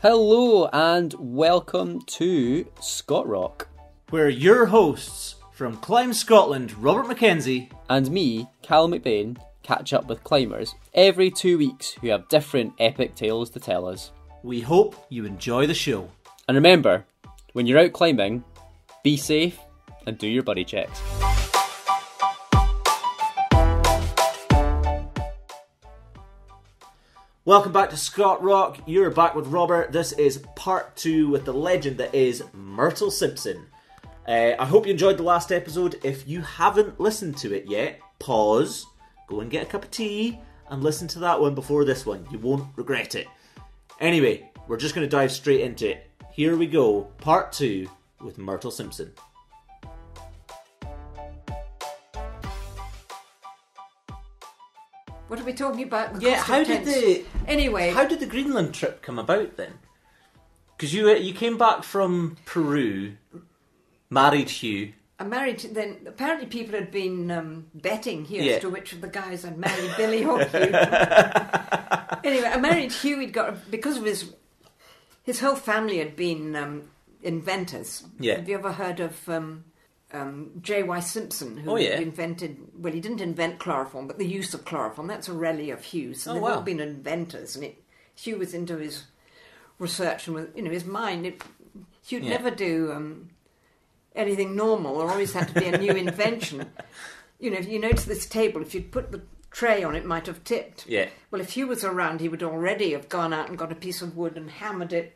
Hello and welcome to Scott Rock. We're your hosts from Climb Scotland, Robert Mackenzie and me, Callum McBain, catch up with climbers every 2 weeks who have different epic tales to tell us. We hope you enjoy the show. And remember, when you're out climbing, be safe and do your buddy checks. Welcome back to Scott Rock. You're back with Robert. This is part 2 with the legend that is Myrtle Simpson. I hope you enjoyed the last episode. If you haven't listened to it yet, pause, go and get a cup of tea, and listen to that one before this one. You won't regret it. Anyway, we're just going to dive straight into it. Here we go, part 2 with Myrtle Simpson. What are we talking about? How did the Greenland trip come about then? Because you came back from Peru, married Hugh. I married, then apparently people had been betting here as to which of the guys had married, Billy or Hugh. Anyway, I married Hugh. Because of his whole family had been inventors. Yeah. Have you ever heard of J.Y. Simpson, who invented, well, he didn't invent chloroform, but the use of chloroform. That's a rally of Hugh's. So they've all been inventors, and Hugh was into his research and his mind. Hugh'd never do anything normal. There always had to be a new invention. If you notice this table, if you'd put the tray on, it might have tipped. Yeah. Well, if Hugh was around, he would already have gone out and got a piece of wood and hammered it.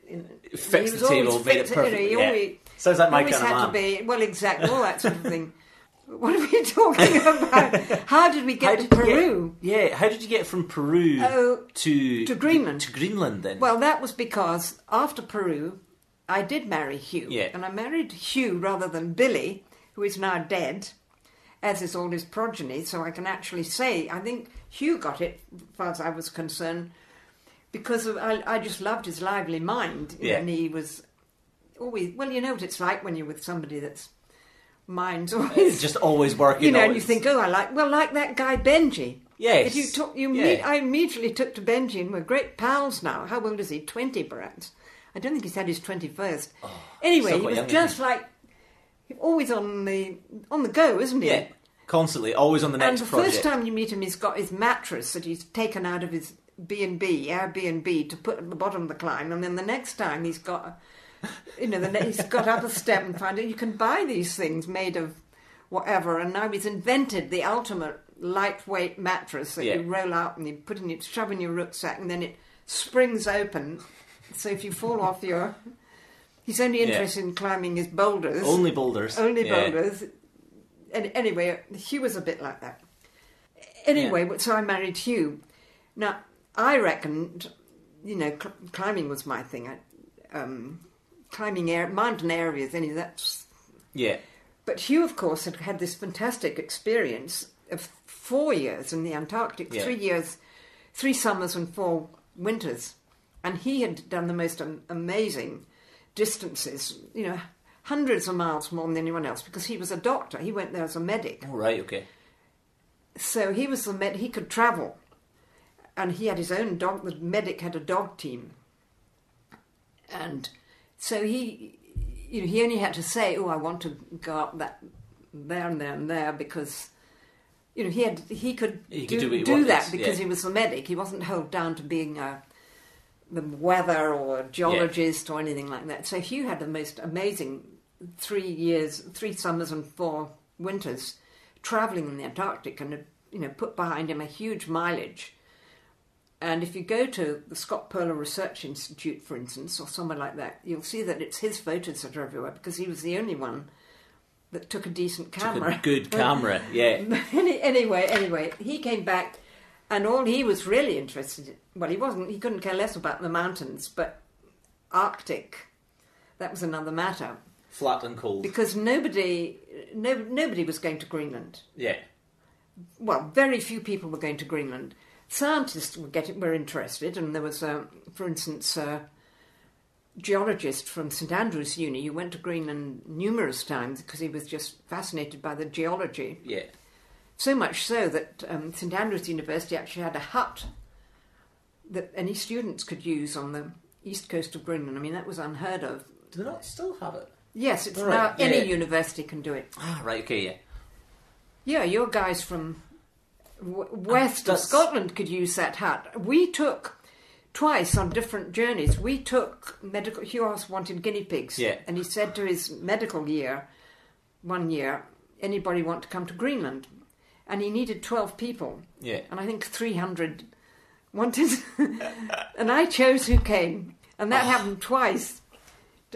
Fixed the table, made it perfect. Sounds like my kind of man. Always had to be, well, exactly, all that sort of thing. What are we talking about? How did we get to Peru? How did you get from Peru to Greenland? To Greenland, then? Well, that was because after Peru, I did marry Hugh. Yeah. And I married Hugh rather than Billy, who is now dead, as is all his progeny. So I can actually say, I think Hugh got it, as far as I was concerned, because I just loved his lively mind. And he was always, well, you know what it's like when you're with somebody that's mind's always just always working. And you think, like that guy Benji. Yes. I immediately took to Benji, and we're great pals now. How old is he? 20, perhaps. I don't think he's had his 21st. Anyway, he was just like always on the go, isn't he? Yeah, constantly, always on the next project. And the first time you meet him, he's got his mattress that he's taken out of his Airbnb, to put at the bottom of the climb, and then the next time he's got, he's got up a step and found out you can buy these things made of whatever, and now he's invented the ultimate lightweight mattress that you roll out and you put in, shove in your rucksack, and then it springs open. So if you fall off he's only interested in climbing his boulders. Only boulders. Boulders. And anyway, Hugh was a bit like that. Anyway, so I married Hugh. Now, I reckoned, climbing was my thing. Climbing mountain areas, that's... Yeah. But Hugh, of course, had this fantastic experience of 4 years in the Antarctic. 3 years, 3 summers and 4 winters. And he had done the most amazing distances, hundreds of miles more than anyone else, because he was a doctor. He went there as a medic. Oh, right, okay. So he was he could travel. And he had his own dog. The medic had a dog team. And so he only had to say, I want to go up there and there and there, because, he could do that because he was the medic. He wasn't held down to being the weather or a geologist or anything like that. So Hugh had the most amazing 3 summers and 4 winters travelling in the Antarctic, and put behind him a huge mileage. And if you go to the Scott Perler Research Institute, for instance, or somewhere like that, you'll see that it's his photos that are everywhere, because he was the only one that took a decent camera. Took a good camera, yeah. Anyway, he came back, and all he was really interested in, he couldn't care less about the mountains, but Arctic, that was another matter. Flat and cold. Because nobody was going to Greenland. Yeah. Well, very few people were going to Greenland. Scientists were interested, and there was, for instance, a geologist from St Andrews Uni who went to Greenland numerous times because he was just fascinated by the geology. Yeah. So much so that St Andrews University actually had a hut that any students could use on the east coast of Greenland. I mean, that was unheard of. Do they not still have it? Yes, it's Right, now yeah, any yeah. university can do it. Ah, right, okay, yeah. Yeah, your guys from west of Scotland could use that hut. We took, twice on different journeys, we took medical... Hugh Ross wanted guinea pigs. Yeah. And he said to his medical year, one year, anybody want to come to Greenland? And he needed 12 people. Yeah. And I think 300 wanted... and I chose who came. And that happened twice.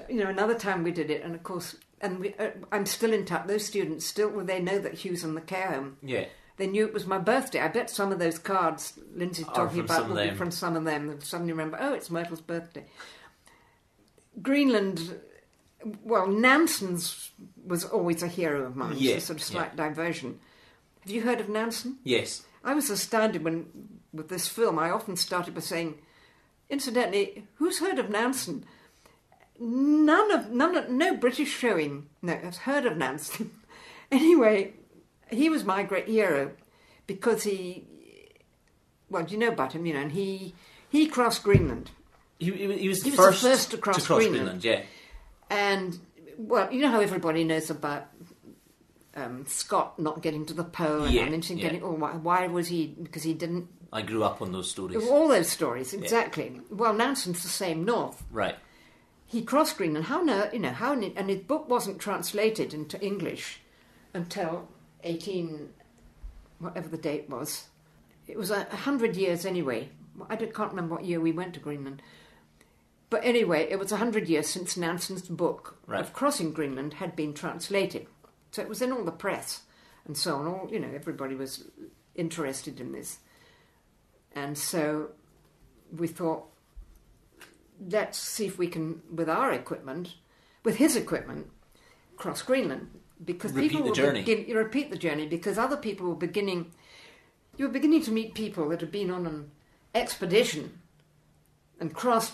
You know, another time we did it, and of course... And I'm still in touch. Those students still... Well, they know that Hugh's in the care home. Yeah. They knew it was my birthday. I bet some of those cards Lindsay's talking about will be from some of them. They'll suddenly remember, oh, it's Myrtle's birthday. Greenland, well, Nansen's was always a hero of mine. Yeah, It's a sort of slight diversion. Have you heard of Nansen? Yes. I was astounded when, with this film, I often started by saying, incidentally, who's heard of Nansen? No British showing. No, has heard of Nansen. Anyway, he was my great hero because he, well, do you know about him? You know, and he crossed Greenland. He was the He was first the first to cross Greenland. Yeah. And, well, you know how everybody knows about Scott not getting to the pole and Amundsen getting... Oh, why was he... Because he didn't... I grew up on those stories. All those stories, exactly. Yeah. Well, Nansen's the same north. Right. He crossed Greenland. And his book wasn't translated into English until 18... whatever the date was. It was 100 years anyway. I can't remember what year we went to Greenland. But anyway, it was 100 years since Nansen's book of crossing Greenland had been translated. So it was in all the press and so on. Everybody was interested in this. And so we thought, let's see if we can, with his equipment, cross Greenland. Because repeat people the journey. Repeat the journey, because other people were beginning... You were beginning to meet people that had been on an expedition and crossed,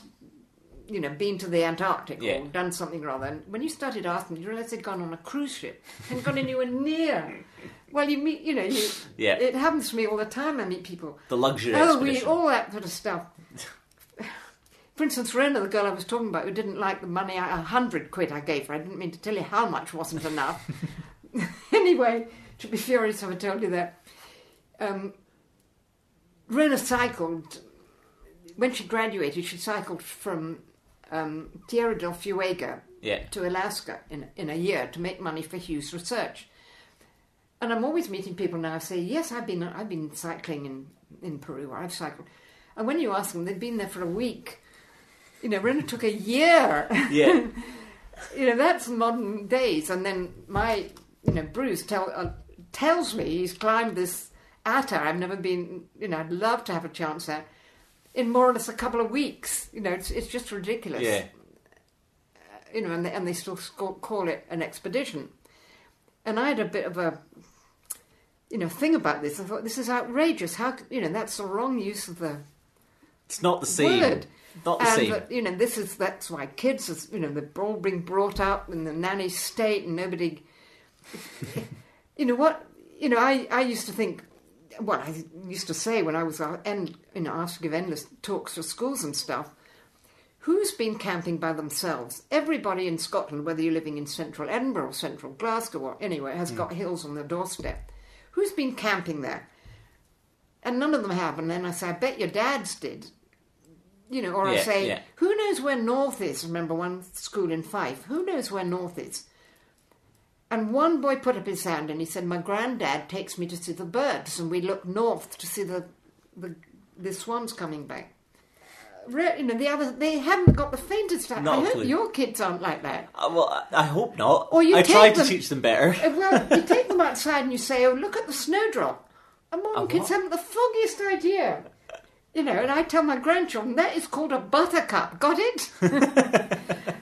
been to the Antarctic or done something or other. And when you started asking, you realised they'd gone on a cruise ship and gone anywhere near. Well, you meet, it happens to me all the time. I meet people. The luxury expedition. All that sort of stuff. For instance, Rona, the girl I was talking about, who didn't like the money, 100 quid I gave her. I didn't mean to tell you how much wasn't enough. Anyway, she'd be furious if I told you that. Rona cycled, when she graduated, she cycled from Tierra del Fuego to Alaska in a year to make money for Hugh's research. And I'm always meeting people now who say, yes, I've been cycling in Peru, where I've cycled. And when you ask them, they've been there for a week. Rona took a year. Yeah. That's modern days. And then my, Bruce tells me he's climbed this Atta. I've never been, I'd love to have a chance there. In more or less a couple of weeks. It's just ridiculous. Yeah. And they still call it an expedition. And I had a bit of a, thing about this. I thought, this is outrageous. How, that's the wrong use of the It's not the same. word. Not the same. But, that's why kids, they're all being brought up in the nanny state and nobody... I used to think... Well, I used to say when I was asked to give endless talks for schools and stuff, who's been camping by themselves? Everybody in Scotland, whether you're living in central Edinburgh or central Glasgow or anywhere, has got hills on their doorstep. Who's been camping there? And none of them have. And then I say, I bet your dads did. I say, who knows where North is? Remember one school in Fife. Who knows where North is? And one boy put up his hand and he said, my granddad takes me to see the birds, and we look north to see the swans coming back. The others, they haven't got the faintest idea. I hope your kids aren't like that. Well, I hope not. Or I try to teach them better. Well, you take them outside and you say, oh, look at the snowdrop. And modern kids haven't the foggiest idea. And I tell my grandchildren, that is called a buttercup. Got it?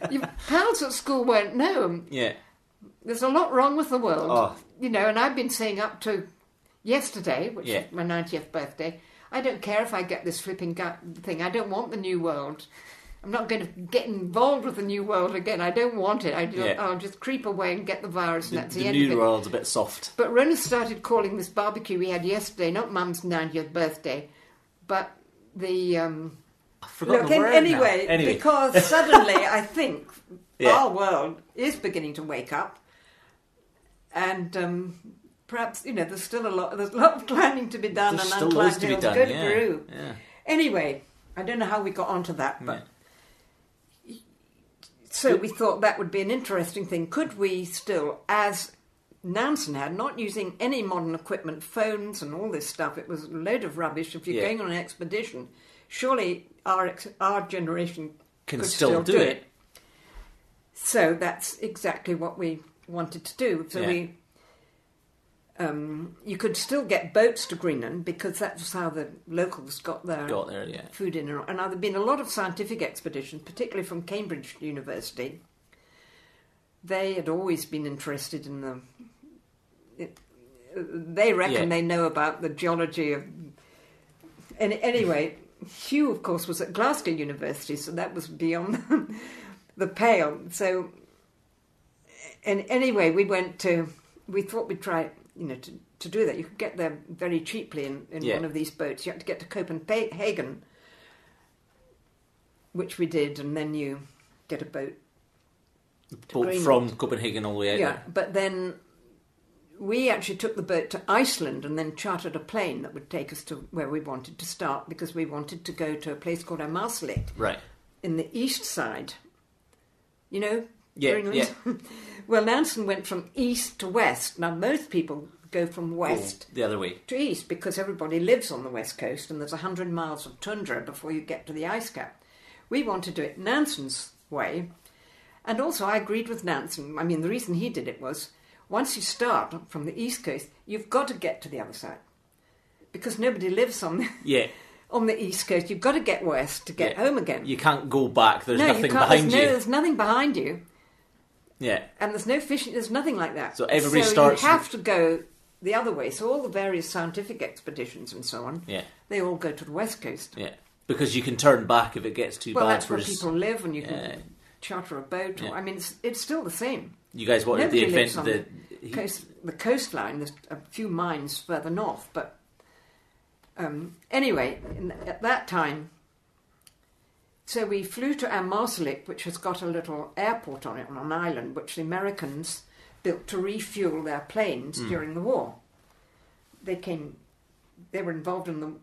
Your pals at school won't know. Yeah. There's a lot wrong with the world, and I've been saying up to yesterday, which is my 90th birthday, I don't care if I get this flipping thing. I don't want the new world. I'm not going to get involved with the new world again. I don't want it. I'll just creep away and get the virus, and that's the end of it. The new world's a bit soft. But Rona started calling this barbecue we had yesterday, not Mum's 90th birthday, but the I've forgotten the word anyway, now. Anyway, because suddenly I think Yeah. our world is beginning to wake up, and perhaps there's still a lot of climbing to be done, There's and still unclimbed loads to be hills. done, Go to yeah. Peru. Yeah. Anyway, I don't know how we got onto that, but so we thought that would be an interesting thing. Could we still, as Nansen had, not using any modern equipment, phones and all this stuff, it was a load of rubbish. If you're going on an expedition, surely our generation Can could still do it. So that's exactly what we wanted to do. So you could still get boats to Greenland because that's how the locals got there, food in. And there have been a lot of scientific expeditions, particularly from Cambridge University. They had always been interested in they reckon they know about the geology of... Anyway, Hugh, of course, was at Glasgow University, so that was beyond the pale. So, and anyway, we thought we'd try, to do that. You could get there very cheaply in one of these boats. You had to get to Copenhagen, which we did, and then you get a boat from Copenhagen all the way out there. But then we actually took the boat to Iceland and then chartered a plane that would take us to where we wanted to start, because we wanted to go to a place called Amalsalik, Right. in the east side. Greenland? Yeah. Well, Nansen went from east to west. Now, most people go from west the other way to east because everybody lives on the west coast and there's 100 miles of tundra before you get to the ice cap. We want to do it Nansen's way. And also, I agreed with Nansen. I mean, the reason he did it was, once you start from the east coast, you've got to get to the other side. Because nobody lives on the east coast. You've got to get west to get home again. You can't go back. There's nothing you can't. behind you. There's nothing behind you. Yeah. And there's no fishing. There's nothing like that. So everybody starts... you have to go the other way. So all the various scientific expeditions and so on, they all go to the west coast. Yeah. Because you can turn back if it gets too bad. Well, that's where people live, and you can charter a boat. Yeah. I mean, it's still the same. You guys wanted Nobody the lives event... on the coastline. There's a few mines further north, but anyway, at that time, so we flew to Amalsalik, which has got a little airport on it, on an island, which the Americans built to refuel their planes during the war. They were involved in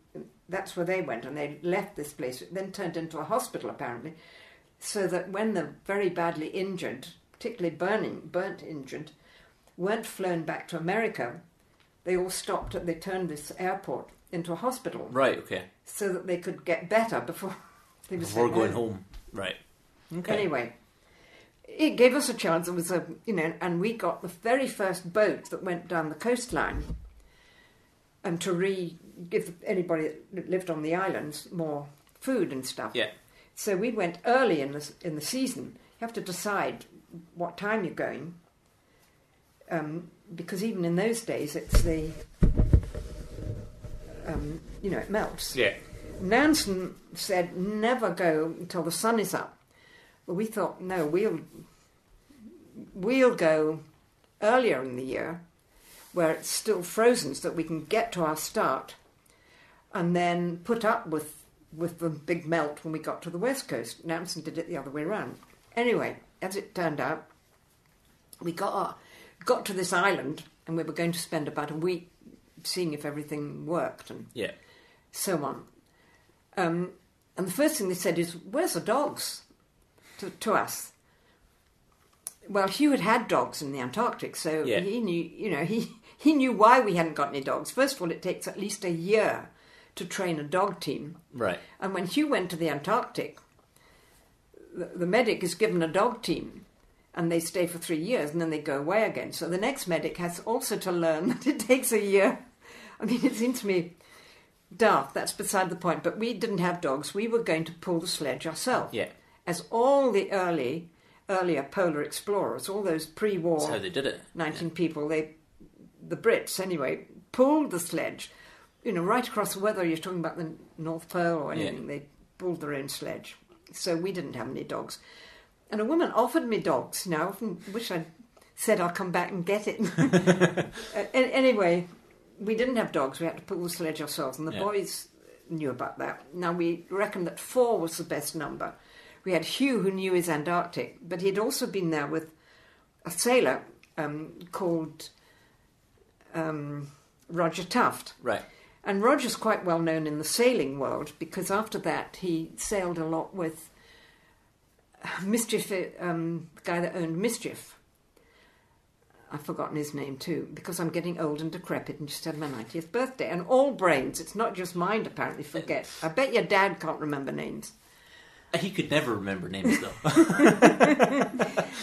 that's where they went, and they left this place. It then turned into a hospital, apparently, so that when the very badly injured, particularly burnt injured, weren't flown back to America, they all stopped they turned this airport into a hospital. Right, okay. So that they could get better before they were Before going home. Right. Okay. Anyway, it gave us a chance. It was and we got the very first boat that went down the coastline, and to give anybody that lived on the islands more food and stuff. Yeah. So we went early in the season. You have to decide what time you're going, because even in those days, it's it melts. Yeah. Nansen said, never go until the sun is up. Well, we thought, no, we'll go earlier in the year, where it's still frozen, so that we can get to our start, and then put up with the big melt when we got to the west coast. Nansen did it the other way around. Anyway, as it turned out, we got to this island, and we were going to spend about a week seeing if everything worked and so on. And the first thing they said is, "Where's the dogs?" to us. Well, Hugh had dogs in the Antarctic, so he knew. He knew why we hadn't got any dogs. First of all, it takes at least a year to train a dog team. Right. And when Hugh went to the Antarctic, the medic is given a dog team, and they stay for 3 years, and then they go away again. So the next medic has also to learn that it takes a year. I mean, it seems to me daft. That's beside the point. But we didn't have dogs. We were going to pull the sledge ourselves. Yeah. As all the earlier polar explorers, all those pre-war... That's how they did it. 19 people, the Brits anyway, pulled the sledge, right across, whether you're talking about the North Pole or anything, they pulled their own sledge. So we didn't have any dogs. And a woman offered me dogs. Now, I often wish I'd said I'll come back and get it. Anyway, we didn't have dogs. We had to pull the sledge ourselves. And the boys, knew about that. Now, we reckoned that 4 was the best number. We had Hugh, who knew his Antarctic, but he'd also been there with a sailor called Roger Tuft. Right. And Roger's quite well known in the sailing world, because after that he sailed a lot with Mischief, the guy that owned Mischief. I've forgotten his name too, because I'm getting old and decrepit and just had my 90th birthday. And all brains, it's not just mind, apparently, forget. I bet your dad can't remember names. He could never remember names, though.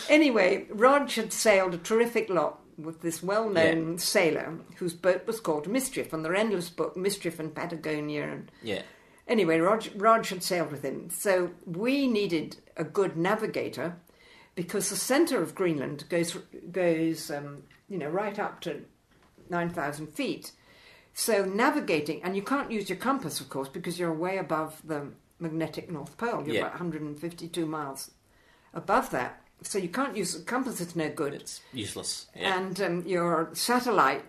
Anyway, Rog had sailed a terrific lot with this well-known sailor whose boat was called Mischief, and their endless book, Mischief and Patagonia. And anyway, Rog had sailed with him. So we needed a good navigator, because the centre of Greenland goes right up to 9,000 feet. So navigating, and you can't use your compass, of course, because you're way above the magnetic North Pole. You're about 152 miles above that. So you can't use the compass, it's no good. It's useless. Yeah. And your satellite,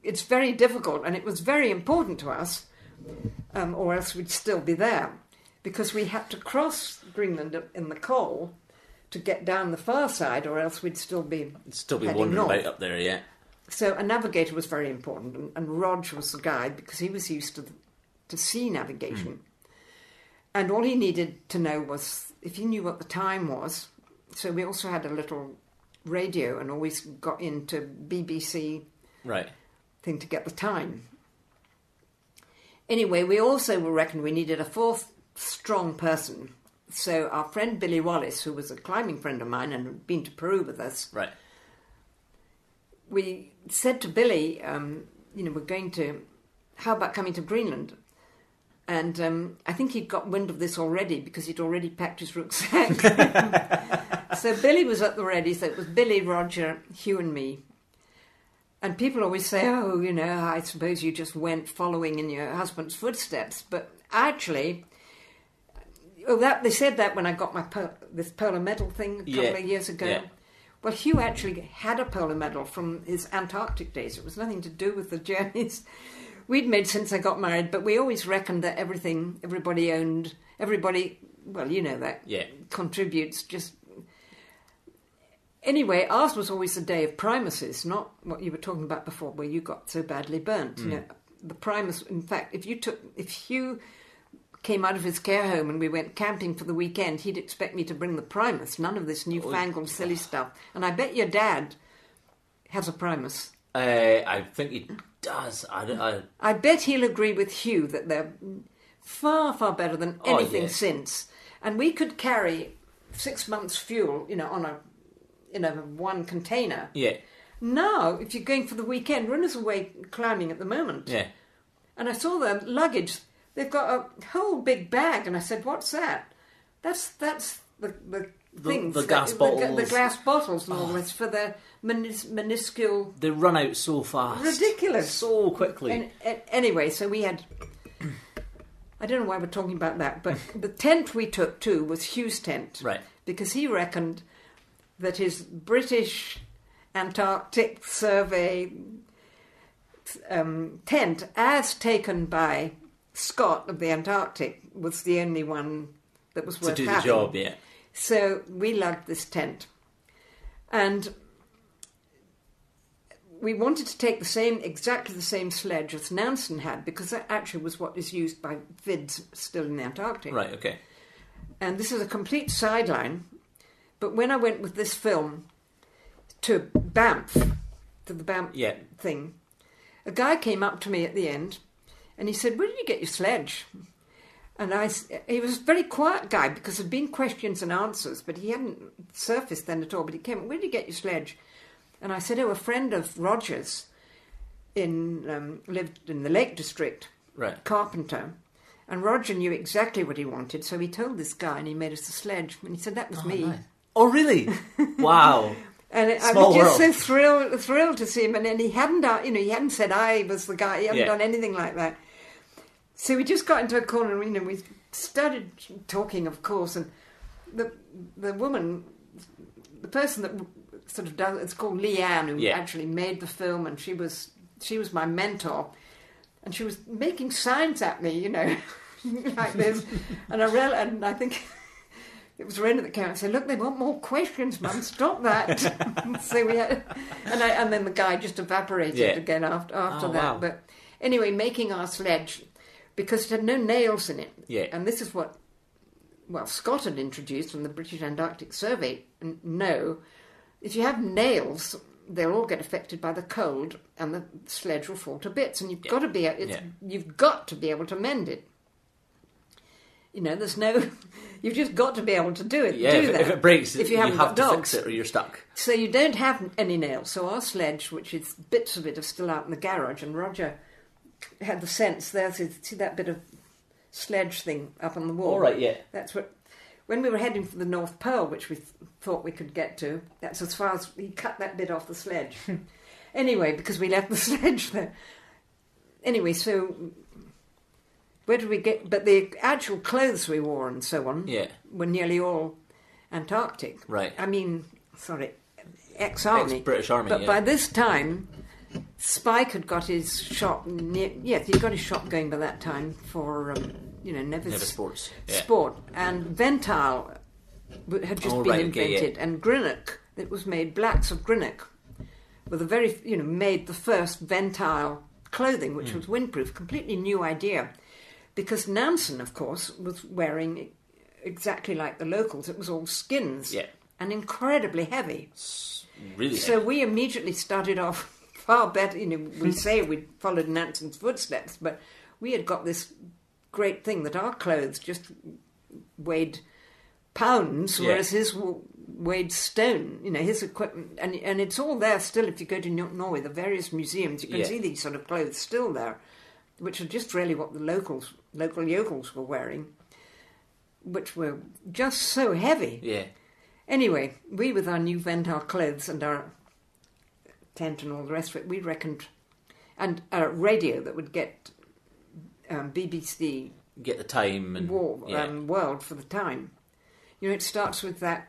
it's very difficult, and it was very important to us, or else we'd still be there, because we had to cross Greenland in the coal to get down the far side, or else we'd still be wandering north. about up there, yeah. So a navigator was very important, and Rog was the guy, because he was used to sea navigation. And all he needed to know was if he knew what the time was. So we also had a little radio and always got into BBC thing to get the time. Anyway, we also reckoned we needed a 4th strong person. So our friend Billy Wallace, who was a climbing friend of mine and had been to Peru with us, we said to Billy, how about coming to Greenland? And I think he'd got wind of this already, because he'd already packed his rucksack. So Billy was at the ready, so it was Billy, Roger, Hugh and me. And people always say, I suppose you just went following in your husband's footsteps. But actually, they said that when I got my this polar medal thing a couple of years ago. Yeah. Well, Hugh actually had a polar medal from his Antarctic days. It was nothing to do with the journeys we'd made since I got married, but we always reckoned that everybody, well, you know that, contributes just... Anyway, ours was always the day of primuses, not what you were talking about before, where you got so badly burnt. You know, the primus, in fact, if Hugh came out of his care home and we went camping for the weekend, he'd expect me to bring the primus, none of this newfangled silly stuff. And I bet your dad has a primus. I think he does. I bet he'll agree with Hugh that they're far, far better than anything since. And we could carry 6 months' fuel, on one container. Yeah. Now, if you're going for the weekend, runners away climbing at the moment. Yeah. And I saw their luggage. They've got a whole big bag, and I said, "What's that?" That's the things. The gas bottles. The glass bottles and all this for the minuscule... They run out so fast. Ridiculous. So quickly. And anyway, so we had... I don't know why we're talking about that, but the tent we took too was Hugh's tent. Right. Because he reckoned that his British Antarctic Survey tent, as taken by Scott of the Antarctic, was the only one that was worth having. To do the job, yeah. So we lugged this tent. And we wanted to take exactly the same sledge as Nansen had, because that actually was what is used by Vids still in the Antarctic. Right, okay. And this is a complete sideline. But when I went with this film to Banff, to the Banff thing, a guy came up to me at the end and he said, "Where did you get your sledge?" And he was a very quiet guy, because there'd been questions and answers, but he hadn't surfaced then at all. But he came, "Where did you get your sledge?" And I said, "Oh, a friend of Roger's lived in the Lake District, carpenter. And Roger knew exactly what he wanted, so he told this guy and he made us a sledge. And he said, that was me. Nice. Oh, really? Wow. And I was just so thrilled to see him. And then he hadn't said I was the guy. He hadn't done anything like that. So we just got into a corner, we started talking, of course, and the woman, the person that sort of does. It's called Leanne, who Yeah. actually made the film, and she was my mentor, and she was making signs at me, you know, like this, and I think it was Rena that came out and said, "Look, they want more questions, Mum. Stop that." So we had, and then the guy just evaporated again after that. Wow. But anyway, making our sledge, because it had no nails in it, and this is what. Well, Scott had introduced from the British Antarctic Survey. No, if you have nails, they'll all get affected by the cold, and the sledge will fall to bits. And you've got to be able to mend it. You know, there's no. You've just got to be able to do it. Yeah, do that. if it breaks, if you haven't have got to dogs. fix it, or you're stuck. So you don't have any nails. So our sledge, which is bits of it, are still out in the garage, and Roger had the sense there. See that bit of sledge thing up on the wall. All right, yeah. That's what. When we were heading for the North Pole, which we thought we could get to, that's as far as he cut that bit off the sledge. Anyway, because we left the sledge there. Anyway, so where did we get? But the actual clothes we wore and so on were nearly all Antarctic. Right. I mean, sorry, ex-army. Ex-British Army. But by this time, Spike had got his shop. Yes, he'd got his shop going by that time for. Never Sports. Yeah. Sport. And Ventile had just been invented. And Greenock, it was made, blacks of Greenock, were the very, made the first Ventile clothing, which was windproof. Completely new idea. Because Nansen, of course, was wearing exactly like the locals. It was all skins. Yeah. And incredibly heavy. Really So heavy. we immediately started off far better. We say we followed Nansen's footsteps, but we had got this great thing that our clothes just weighed pounds, whereas his weighed stone. His equipment, and it's all there still. If you go to Norway, the various museums, you can see these sort of clothes still there, which are just really what the local yokels were wearing, which were just so heavy. Yeah. Anyway, we with our new Ventile clothes and our tent and all the rest of it, we reckoned, and a radio that would get. BBC Get the time and world for the time. It starts with that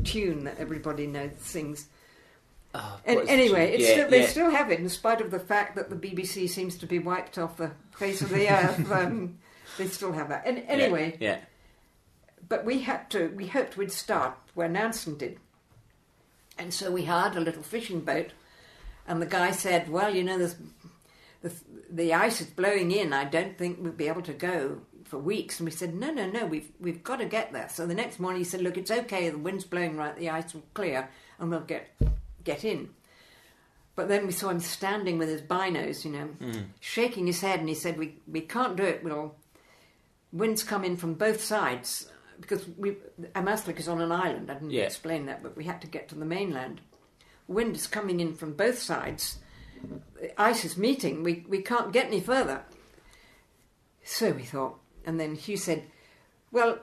tune that everybody knows sings. And anyway, they still have it in spite of the fact that the BBC seems to be wiped off the face of the earth. They still have that. And anyway, but we hoped we'd start where Nansen did, and so we hired a little fishing boat, and the guy said, "Well, there's." The ice is blowing in. I don't think we'll be able to go for weeks." And we said, no, we've got to get there. So the next morning he said, "Look, it's okay. The wind's blowing right. The ice will clear, and we'll get in." But then we saw him standing with his binos, shaking his head, and he said, "We can't do it. Winds come in from both sides because Amastlik is on an island. I didn't explain that, but we had to get to the mainland. Wind is coming in from both sides." The ice is meeting, we can't get any further. So we thought, and then Hugh said, "Well,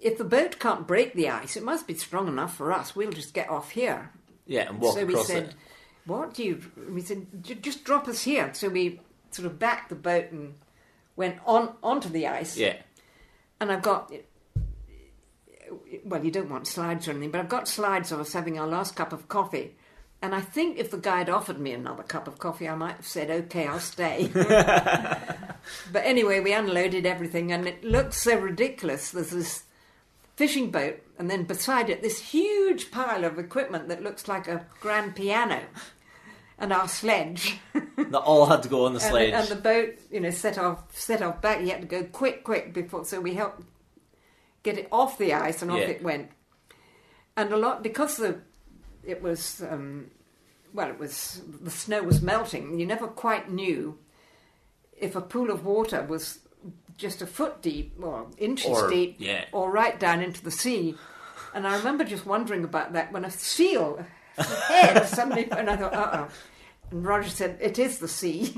if the boat can't break the ice, it must be strong enough for us. We'll just get off here." Yeah, and walk across it. So we said, "What do you..." We said, "Just drop us here." So we sort of backed the boat and went onto the ice. Yeah. And I've got... Well, you don't want slides or anything, but I've got slides of us having our last cup of coffee. And I think if the guy had offered me another cup of coffee, I might have said, "Okay, I'll stay." But anyway, we unloaded everything, and it looked so ridiculous. There's this fishing boat, and then beside it, this huge pile of equipment that looks like a grand piano, and our sledge. That all had to go on the sledge. And the boat, set off back. You had to go quick before, so we helped get it off the ice, and off it went. And a lot, because it was the snow was melting. You never quite knew if a pool of water was just a foot deep or inches deep or right down into the sea. And I remember just wondering about that when a seal head suddenly, and I thought, And Roger said, "It is the sea."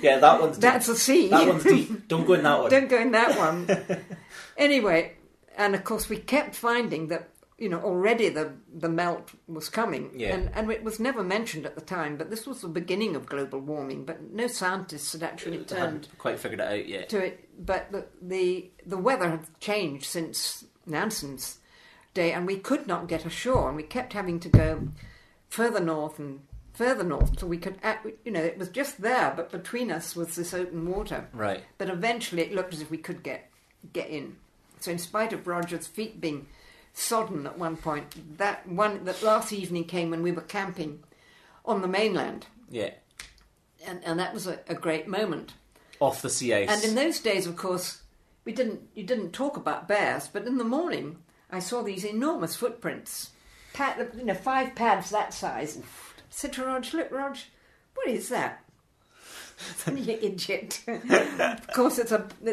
Yeah, that one's deep. That's the sea. That one's deep. Don't go in that one. Don't go in that one. Anyway, and of course we kept finding that already the melt was coming. Yeah. And it was never mentioned at the time, but this was the beginning of global warming, but no scientists had actually turned quite figured it out yet. To it. But the weather had changed since Nansen's day, and we could not get ashore, and we kept having to go further north and further north till we could, it was just there, but between us was this open water. Right. But eventually it looked as if we could get in. So in spite of Roger's feet being sodden at one point, that last evening came when we were camping on the mainland. Yeah. And that was a great moment. Off the sea ice. And in those days, of course, you didn't talk about bears, but in the morning I saw these enormous footprints, 5 pads that size. I said to Rog, "Look, Rog, what is that?" You idiot. Of course, it's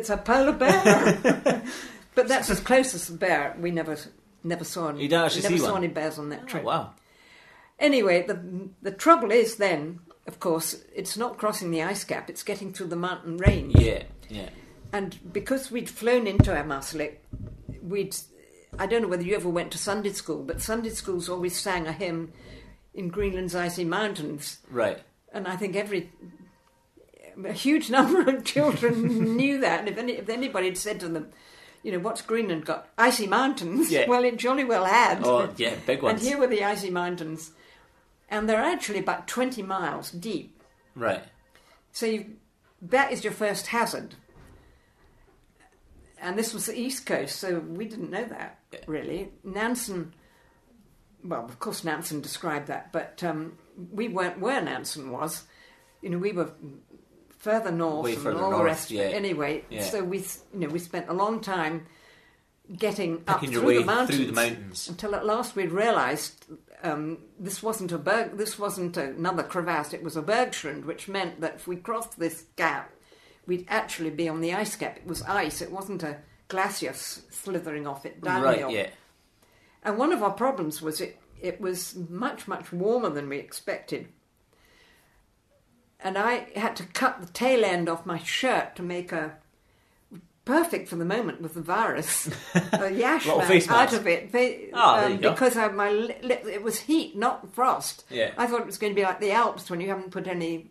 a polar bear. But that's as close as a bear. We never saw any. You don't actually see saw one? any bears on that trip. Oh, wow. Anyway, the trouble is then, of course, it's not crossing the ice cap, it's getting through the mountain range. Yeah. And because we'd flown into Amaslik, I don't know whether you ever went to Sunday school, but Sunday schools always sang a hymn in Greenland's icy mountains. Right. And I think a huge number of children knew that. And if anybody had said to them, what's Greenland got? Icy mountains? Yeah. Well, it jolly well had. Oh, yeah, big ones. And here were the icy mountains. And they're actually about 20 miles deep. Right. So that is your first hazard. And this was the East Coast, so we didn't know that, really. Nansen, well, of course Nansen described that, but we weren't where Nansen was. We were further north Way and further all the north, rest of it. yeah. Anyway, Yeah. so we spent a long time getting up Picking through your way the mountains. through the mountains. Until at last we'd realised this wasn't another crevasse, it was a bergschrund, which meant that if we crossed this gap, we'd actually be on the ice cap. It was ice, it wasn't a glacier slithering off it downhill. Right, yeah. And one of our problems was it was much, much warmer than we expected. And I had to cut the tail end off my shirt to make perfect for the moment with the virus, a yash face out mask. of it. There you go. Because my lip, it was heat, not frost. Yeah. I thought it was going to be like the Alps when you haven't put any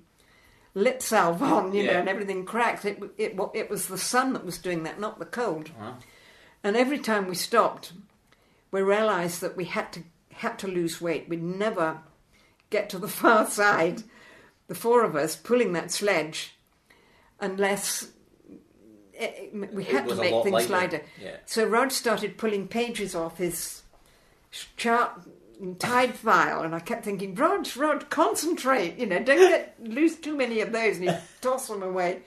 lip salve on, you know, and everything cracks. It was the sun that was doing that, not the cold. Wow. And every time we stopped, we realised that we had to lose weight. We'd never get to the far side, the four of us pulling that sledge, unless we had to make things lighter. Yeah. So Rod started pulling pages off his chart and tide file, and I kept thinking, Rod, concentrate, you know, don't lose too many of those, and he'd toss them away.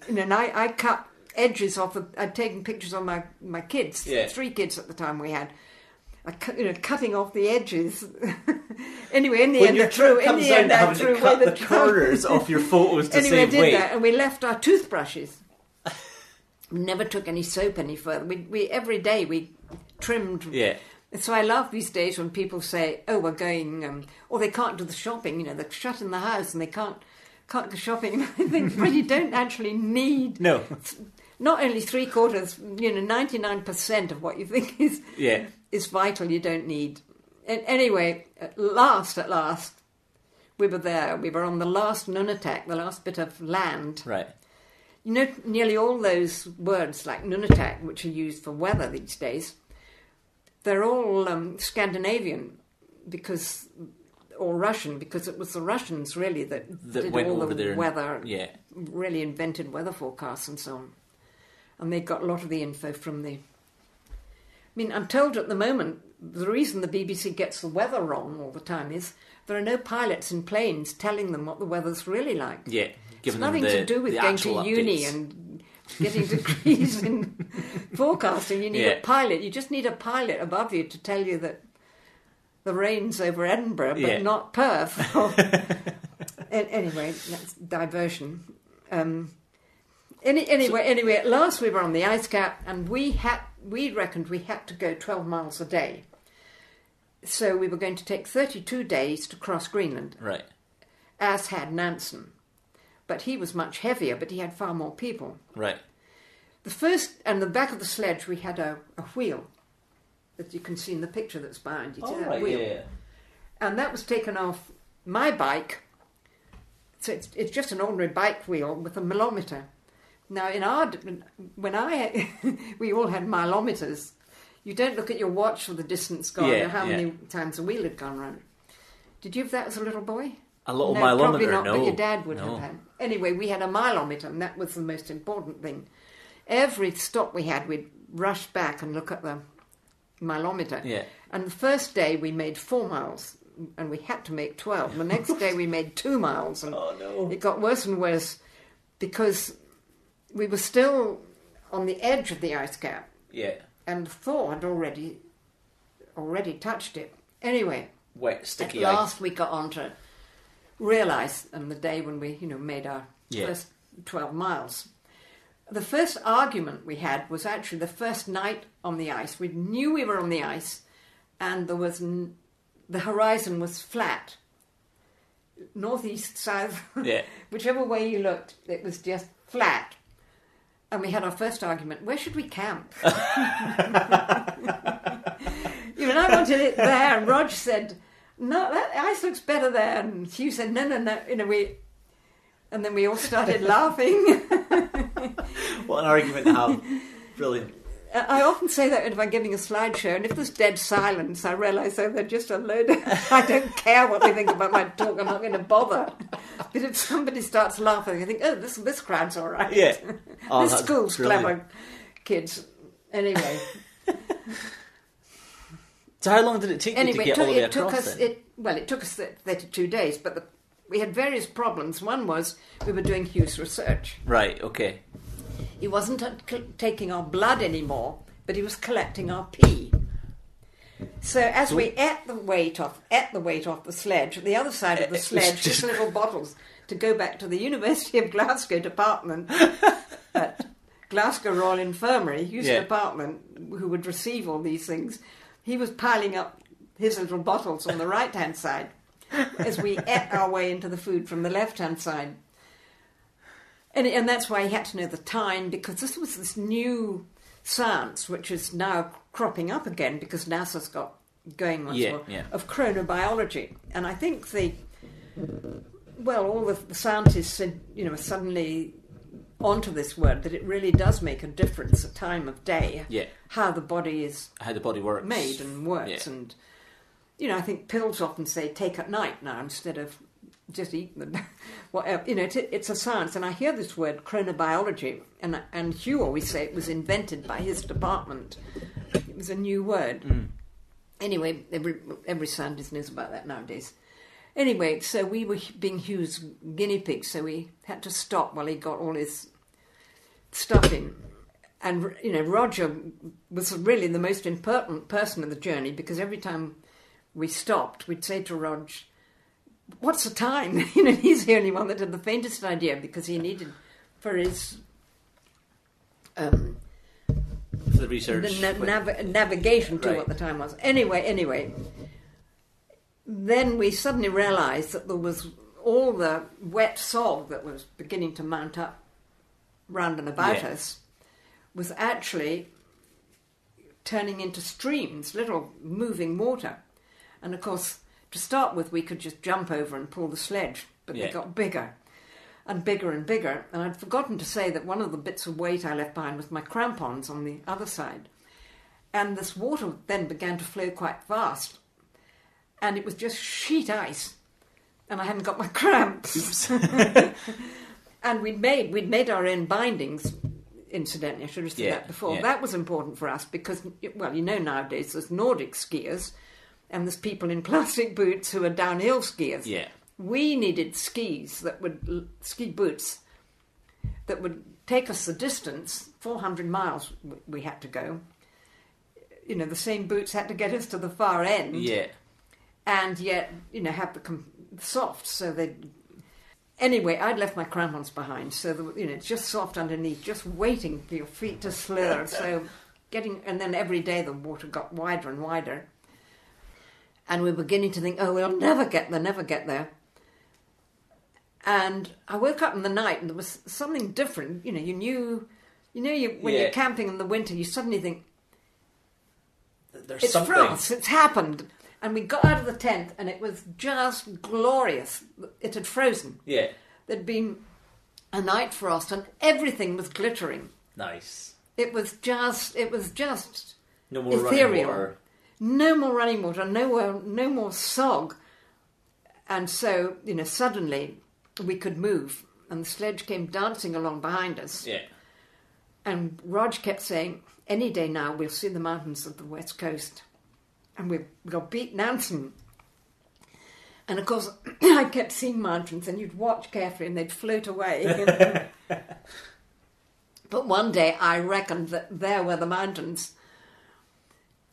And I cut edges off. I'd taken pictures of my kids, 3 kids at the time we had. Cutting off the edges. Anyway, in the end, I threw away the corners off your photos to anyway, save weight. I did that, and we left our toothbrushes. We never took any soap any further. We every day we trimmed. Yeah. So I love these days when people say, "Oh, we're going," or they can't do the shopping. You know, they're shut in the house and they can't go shopping. I think, well, you don't actually need. No. Not only 3/4, 99% of what you think is vital, you don't need. And anyway, at last, we were there. We were on the last Nunatak, the last bit of land. Right. You know, nearly all those words like Nunatak, which are used for weather these days, they're all Scandinavian or Russian, because it was the Russians really that did went all over the there weather, and, really invented weather forecasts and so on. And they got a lot of the info from the... I mean, I'm told at the moment, the reason the BBC gets the weather wrong all the time is there are no pilots in planes telling them what the weather's really like. Yeah, it's nothing to do with going to uni and getting degrees in forecasting. You need a pilot. You just need a pilot above you to tell you that the rain's over Edinburgh, but not Perth. Anyway, that's diversion. Anyway, at last we were on the ice cap, and we reckoned we had to go 12 miles a day. So we were going to take 32 days to cross Greenland. Right. As had Nansen. But he was much heavier, but he had far more people. Right. The back of the sledge, we had a wheel that you can see in the picture that's behind you. Oh, wheel. yeah. And that was taken off my bike. So it's just an ordinary bike wheel with a milometer. Now, we all had milometers. You don't look at your watch for the distance gone Yeah, or how many times a wheel had gone round. Did you have that as a little boy? A little No, mileometer, probably not, no. but your dad would No. have had. Anyway, we had a mileometer, and that was the most important thing. Every stop we had, we'd rush back and look at the mileometer. Yeah. And the first day we made 4 miles, and we had to make 12. The next day we made 2 miles, and Oh, no. it got worse and worse because we were still on the edge of the ice cap, Yeah. and the thaw had already touched it. Anyway, Wet, at sticky ice. last we got on to realise, and the day when we, made our first 12 miles. The first argument we had was actually the first night on the ice. We knew we were on the ice, and there was the horizon was flat, northeast, south, Yeah. whichever way you looked, it was just flat. And we had our first argument: where should we camp? And I wanted it there, and Rog said, "No, that ice looks better there." And Hugh said, "No, no, no." And then we all started laughing. What an argument to have. Brilliant. I often say that if I'm giving a slideshow, and if there's dead silence, I realise they're just a load of... I don't care what they think about my talk, I'm not going to bother. But if somebody starts laughing, I think, oh, this crowd's all right. Yeah. Oh, this that's school's brilliant. clever kids. Anyway. So how long did it take you to get all the way it took across us. then? It took us 32 days, but we had various problems. One was we were doing Hugh's research. Right, okay. He wasn't taking our blood anymore, but he was collecting our pee. So as we ate the weight off the sledge, the other side of the sledge, just little bottles, to go back to the University of Glasgow department at Glasgow Royal Infirmary, Hugh's department, who would receive all these things. He was piling up his little bottles on the right-hand side as we ate our way into the food from the left-hand side. And that's why he had to know the time, because this was this new science, which is now cropping up again, because NASA's got going once more, of chronobiology. And I think all the scientists are suddenly onto this word, that it really does make a difference, the time of day, how the body works, made and works. And, I think pills often say take at night now instead of just eat them. Whatever. It's a science. And I hear this word, chronobiology, and Hugh always say it was invented by his department. It was a new word. Anyway, every scientist knows about that nowadays. Anyway, so we were being Hugh's guinea pigs, so we had to stop while he got all his stuff in. And, Roger was really the most important person in the journey, because every time we stopped, we'd say to Rog, "What's the time?" He's the only one that had the faintest idea, because he needed for his... the research. Navigation to what the time was. Anyway, then we suddenly realised that there was all the wet sog that was beginning to mount up round and about us was actually turning into streams, little moving water. And of course, to start with, we could just jump over and pull the sledge, but they got bigger and bigger and bigger. And I'd forgotten to say that one of the bits of weight I left behind was my crampons on the other side. And this water then began to flow quite fast. And it was just sheet ice. And I hadn't got my cramps. And we'd made our own bindings, incidentally. I should have said that before. That was important for us because, nowadays there's Nordic skiers and there's people in plastic boots who are downhill skiers. Yeah. We needed ski boots that would take us the distance, 400 miles we had to go. The same boots had to get us to the far end. Yeah. And yet, have the soft, so they... Anyway, I'd left my crampons behind, so, it's just soft underneath, just waiting for your feet to slither. So and then every day the water got wider and wider. And we were beginning to think, we'll never get there. And I woke up in the night and there was something different. When you're camping in the winter, you suddenly think, it's something. France, it's happened. And we got out of the tent and it was just glorious. It had frozen. Yeah. There'd been a night frost and everything was glittering. Nice. It was just No more ethereal. running water. No more running water, no more sog. And so, suddenly we could move, and the sledge came dancing along behind us. Yeah. And Rog kept saying, any day now we'll see the mountains of the west coast. And we've got beat Nansen. And of course, I kept seeing mountains, and you'd watch carefully and they'd float away. But one day I reckoned that there were the mountains.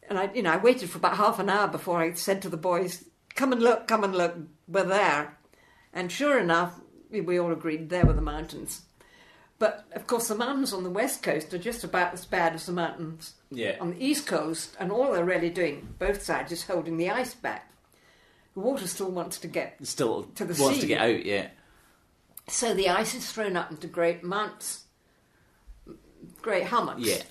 And I waited for about half an hour before I said to the boys, come and look, we're there. And sure enough, we all agreed there were the mountains. But, of course, the mountains on the west coast are just about as bad as the mountains on the east coast, and all they're really doing, both sides, is holding the ice back. The water still wants to get to the sea. Wants to get out, yeah. So the ice is thrown up into great mounts, great hummocks. Yeah.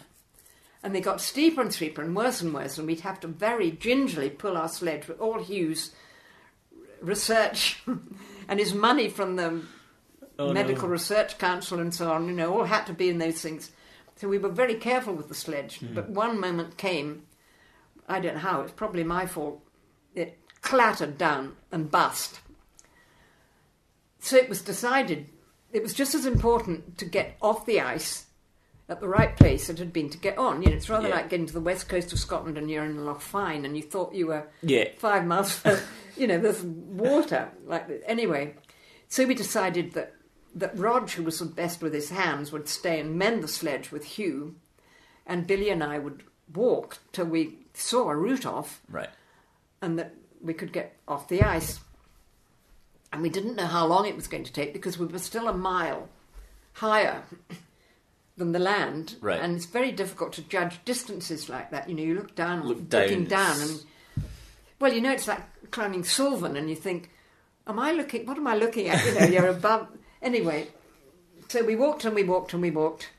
And they got steeper and steeper and worse, and we'd have to very gingerly pull our sledge with all Hugh's research and his money from the Medical Research Council and so on, all had to be in those things. So we were very careful with the sledge. But one moment came, I don't know how, it's probably my fault, it clattered down and bust. So it was decided it was just as important to get off the ice at the right place it had been to get on. It's rather like getting to the west coast of Scotland and you're in Loch Fyne and you thought you were 5 miles there's water like that. Anyway, so we decided that Rog, who was the best with his hands, would stay and mend the sledge with Hugh, and Billy and I would walk till we saw a route off, right, and that we could get off the ice. And we didn't know how long it was going to take because we were still a mile higher than the land, right, and it's very difficult to judge distances like that. You look down, looking down, and it's like climbing Sylvan, and you think, what am I looking at? You're above. Anyway, so we walked and we walked and we walked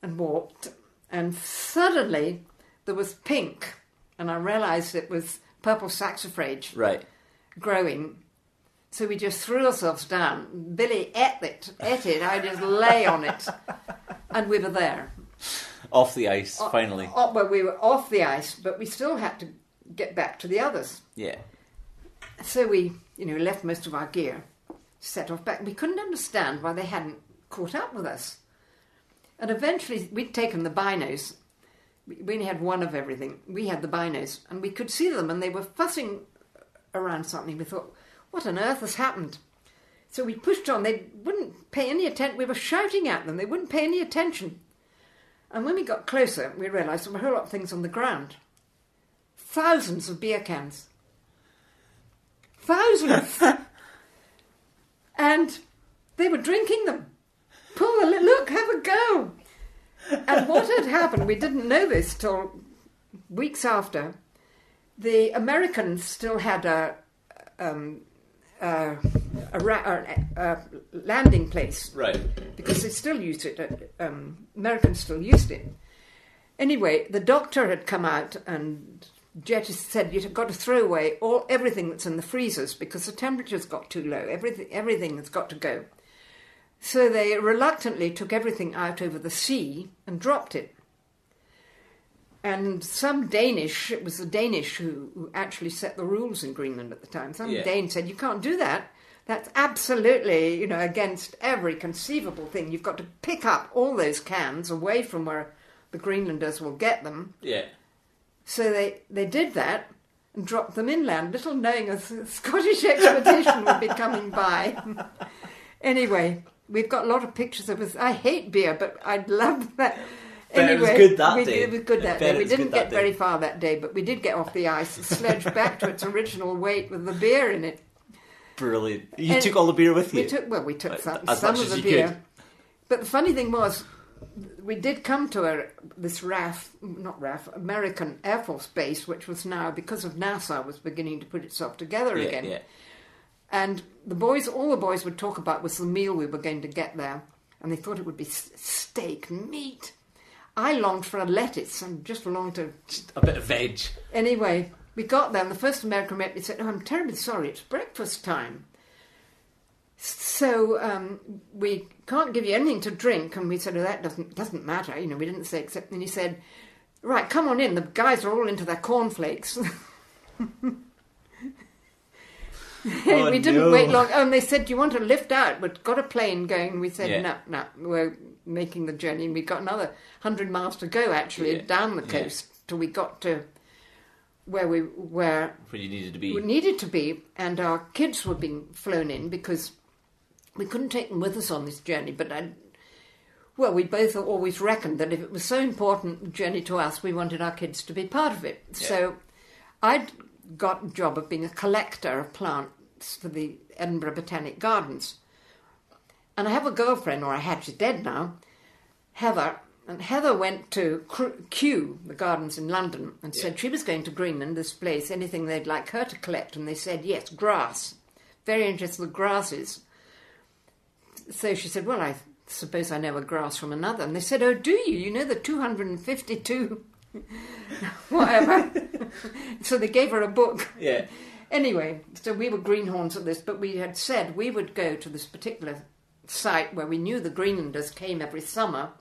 and walked, and suddenly there was pink, and I realised it was purple saxifrage growing. So we just threw ourselves down. Billy ate it. I just lay on it, and we were there. Off the ice, finally. Well, we were off the ice, but we still had to get back to the others. Yeah. So we, left most of our gear, set off back. We couldn't understand why they hadn't caught up with us. And eventually we'd taken the binos. We only had one of everything. We had the binos, and we could see them, and they were fussing around something. We thought, what on earth has happened? So we pushed on. They wouldn't pay any attention. We were shouting at them. They wouldn't pay any attention. And when we got closer, we realised there were a whole lot of things on the ground. Thousands of beer cans. Thousands! And they were drinking them. Look, have a go. And what had happened, we didn't know this till weeks after, the Americans still had a landing place. Right. Because they still used it. Americans still used it. Anyway, the doctor had come out and Jetty said you've got to throw away everything that's in the freezers because the temperature's got too low. Everything has got to go. So they reluctantly took everything out over the sea and dropped it. And it was the Danish who actually set the rules in Greenland at the time. Some Dane said, you can't do that. That's absolutely, against every conceivable thing. You've got to pick up all those cans away from where the Greenlanders will get them. Yeah. So they did that and dropped them inland, little knowing a Scottish expedition would be coming by. Anyway, we've got a lot of pictures of us. I hate beer, but I'd love that. Anyway, it was good that day. It was good that day. We didn't get very far that day, but we did get off the ice and sledged back to its original weight with the beer in it. Brilliant. You took all the beer with you? We took some of the beer. But the funny thing was, we did come to this American Air Force base, which was now, because of NASA, was beginning to put itself together again. Yeah. And all the boys would talk about was the meal we were going to get there. And they thought it would be steak, meat. I longed for a lettuce and just longed to... Just a bit of veg. Anyway, we got there and the first American met me said, "Oh, I'm terribly sorry, it's breakfast time. So we can't give you anything to drink." And we said, "Oh, that doesn't matter." We didn't say except... And he said, right, come on in. The guys are all into their cornflakes. We didn't wait long. Oh, and they said, do you want to lift out? We've got a plane going. We said, no, we're making the journey. And we've got another 100 miles to go, actually, down the coast till we got to where you needed to be. We needed to be, and our kids were being flown in because we couldn't take them with us on this journey. But we both always reckoned that if it was so important a journey to us, we wanted our kids to be part of it. Yeah. So I'd got a job of being a collector of plants for the Edinburgh Botanic Gardens. And I have a girlfriend, or I had, she's dead now, Heather. And Heather went to Kew, the gardens in London, and said she was going to Greenland, this place, anything they'd like her to collect. And they said, yes, grass. Very interested in the grasses. So she said, well, I suppose I know a grass from another. And they said, oh, do you? You know the 252... whatever. So they gave her a book. Yeah. Anyway, so we were greenhorns at this, but we had said we would go to this particular site where we knew the Greenlanders came every summer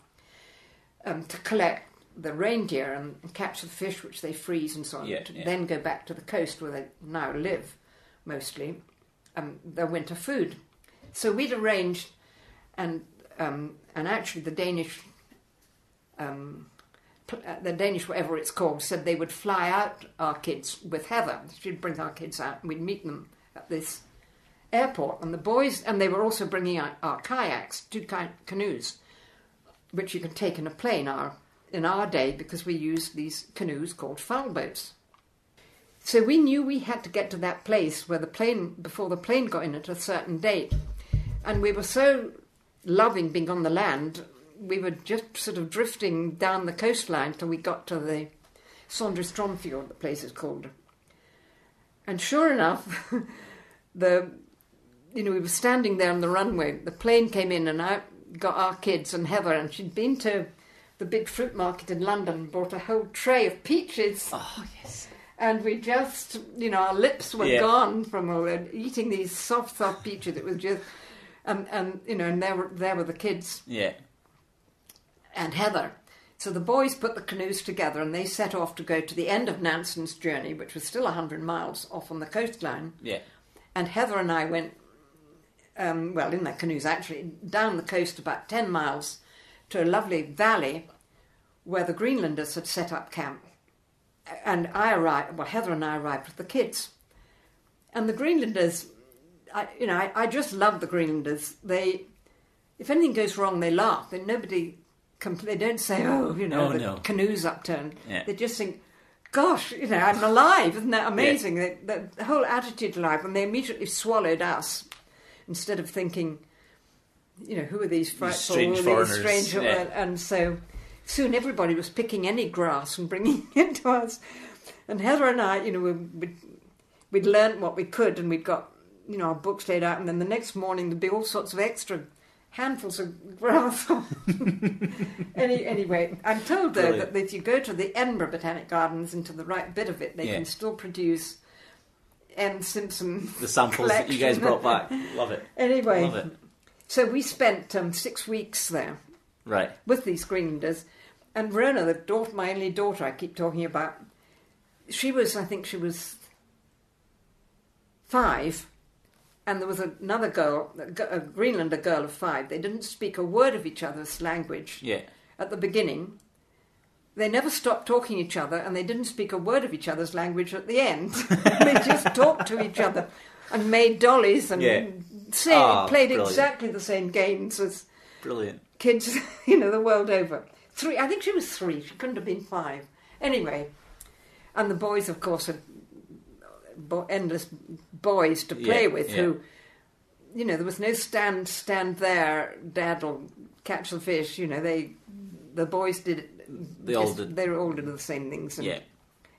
to collect the reindeer and catch the fish which they freeze and so on, then go back to the coast where they now live, mostly, their winter food. So we'd arranged, and actually the Danish, whatever it's called, said they would fly out our kids with Heather. She'd bring our kids out and we'd meet them at this airport. And the boys, and they were also bringing out our kayaks, 2 canoes, which you can take in a plane in our day, because we used these canoes called foul boats. So we knew we had to get to that place where before the plane got in at a certain date. And we were so loving being on the land, we were just sort of drifting down the coastline till we got to the Sondre Stromfjord, the place is called. And sure enough, we were standing there on the runway. The plane came in and out, got our kids and Heather, and she'd been to the big fruit market in London, bought a whole tray of peaches. Oh, yes. And we just, our lips were gone from eating these soft peaches. It was just, and there were the kids. Yeah. And Heather. So the boys put the canoes together and they set off to go to the end of Nansen's journey, which was still 100 miles off on the coastline. Yeah. And Heather and I went, in their canoes actually, down the coast about 10 miles to a lovely valley where the Greenlanders had set up camp. And Heather and I arrived with the kids. And the Greenlanders, I just love the Greenlanders. If anything goes wrong, they laugh. They don't say, the canoe's upturned. Yeah. They just think, gosh, I'm alive. Isn't that amazing? Yeah. The whole attitude alive. And they immediately swallowed us instead of thinking, who are these frightful, strange foreigners? And so soon everybody was picking any grass and bringing it to us. And Heather and I, we'd learnt what we could, and we'd got, our books laid out. And then the next morning there'd be all sorts of extra handfuls of grass. Anyway, I'm told though that if you go to the Edinburgh Botanic Gardens into the right bit of it, they can still produce M. Simpson. The samples collection that you guys brought back. Love it. Anyway, love it. So we spent 6 weeks there, right, with these Greenlanders, and Verona, my only daughter, I keep talking about. I think she was 5. And there was another girl, a Greenlander girl of 5. They didn't speak a word of each other's language at the beginning. They never stopped talking to each other, and they didn't speak a word of each other's language at the end. They just talked to each other and made dollies and played brilliant. Exactly the same games as kids, the world over. 3, I think she was 3. She couldn't have been 5. Anyway, and the boys, of course, had endless boys to play with who, there was no stand there, Dad will catch the fish, the boys did it. They were all did the same things. And